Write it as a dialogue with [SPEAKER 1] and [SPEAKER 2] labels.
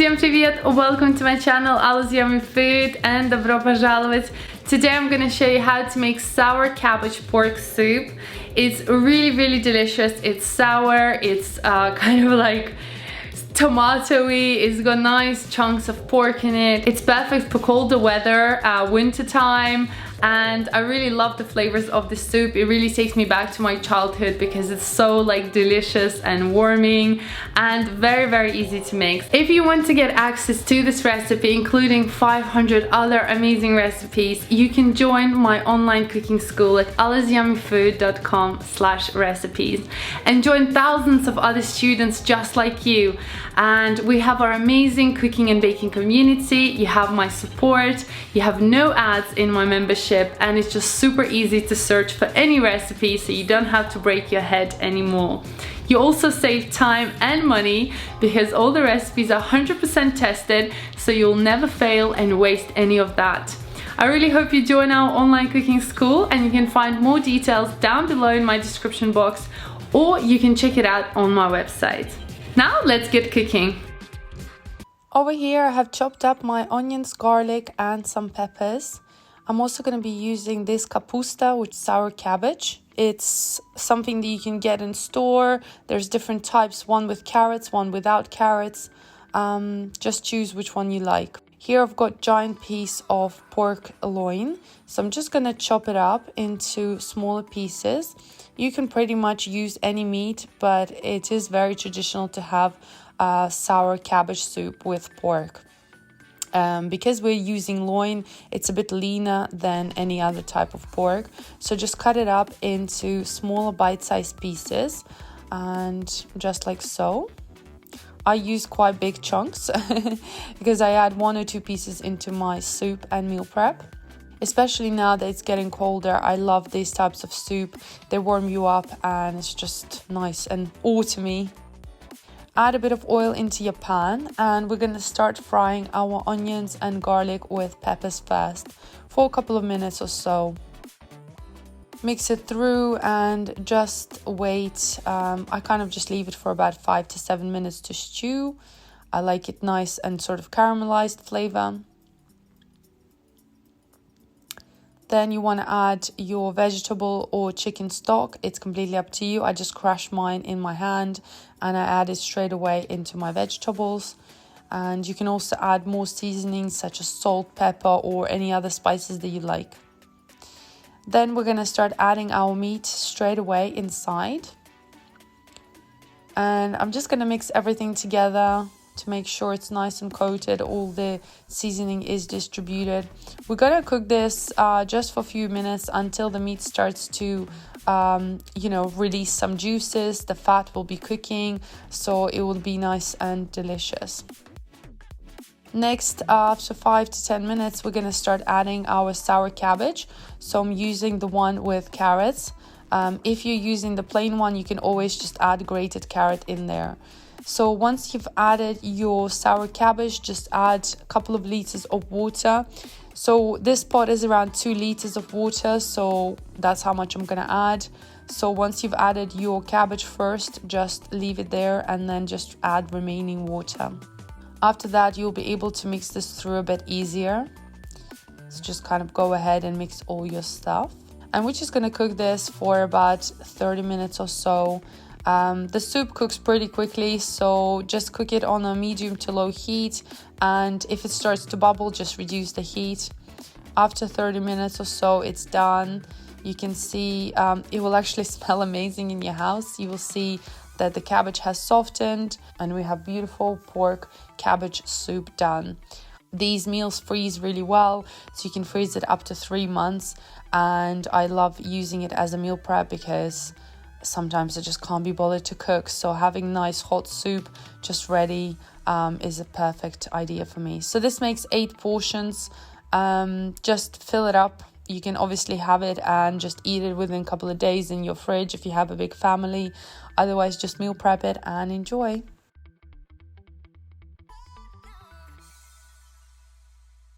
[SPEAKER 1] Всем привет! Welcome to my channel Ali's Yummy Food and добро пожаловать! Today I'm gonna show you how to make sour cabbage pork soup. It's really delicious. It's sour, it's kind of like tomatoey, it's got nice chunks of pork in it. It's perfect for colder weather, winter time, and I really love the flavors of the soup. It really takes me back to my childhood because it's so like delicious and warming and very easy to make. If you want to get access to this recipe, including 500 other amazing recipes, you can join my online cooking school at alisyummyfood.com/recipes and join thousands of other students just like you. And we have our amazing cooking and baking community. You have my support, you have no ads in my membership, and it's just super easy to search for any recipe so you don't have to break your head anymore. You also save time and money because all the recipes are 100% tested, so you'll never fail and waste any of that. I really hope you join our online cooking school, and you can find more details down below in my description box, or you can check it out on my website. Now let's get cooking. Over here I have chopped up my onions, garlic and some peppers. I'm also going to be using this kapusta, which is sour cabbage. It's something that you can get in store. There's different types, one with carrots, one without carrots. Just choose which one you like. Here I've got giant piece of pork loin. So I'm just going to chop it up into smaller pieces. You can pretty much use any meat, but it is very traditional to have sour cabbage soup with pork. Because we're using loin, it's a bit leaner than any other type of pork. So just cut it up into smaller bite-sized pieces, and just like so. I use quite big chunks because I add 1 or 2 pieces into my soup and meal prep. Especially now that it's getting colder, I love these types of soup. They warm you up and it's just nice and autumny. Add a bit of oil into your pan, and we're going to start frying our onions and garlic with peppers first for a couple of minutes or so. Mix it through and just wait. I kind of just leave it for about 5 to 7 minutes to stew. I like it nice and sort of caramelized flavor. Then you want to add your vegetable or chicken stock. It's completely up to you. I just crushed mine in my hand and I add it straight away into my vegetables. And you can also add more seasonings such as salt, pepper, or any other spices that you like. Then we're going to start adding our meat straight away inside. And I'm just going to mix everything together to make sure it's nice and coated, all the seasoning is distributed. We're gonna cook this just for a few minutes until the meat starts to release some juices. The fat will be cooking, so it will be nice and delicious. Next, after 5 to 10 minutes, we're gonna start adding our sour cabbage. So I'm using the one with carrots. If you're using the plain one, you can always just add grated carrot in there. So once you've added your sour cabbage, just add a couple of liters of water. So this pot is around 2 liters of water, so that's how much I'm gonna add. So once you've added your cabbage first, just leave it there and then just add remaining water. After that, you'll be able to mix this through a bit easier. So just kind of go ahead and mix all your stuff. And we're just gonna cook this for about 30 minutes or so. The soup cooks pretty quickly, so just cook it on a medium to low heat, and if it starts to bubble, just reduce the heat. After 30 minutes or so, it's done. You can see it will actually smell amazing in your house. You will see that the cabbage has softened and we have beautiful pork cabbage soup done. These meals freeze really well, so you can freeze it up to 3 months, and I love using it as a meal prep because sometimes I just can't be bothered to cook, so having nice hot soup just ready is a perfect idea for me. So this makes 8 portions. Just fill it up. You can obviously have it and just eat it within a couple of days in your fridge if you have a big family. Otherwise, just meal prep it and enjoy.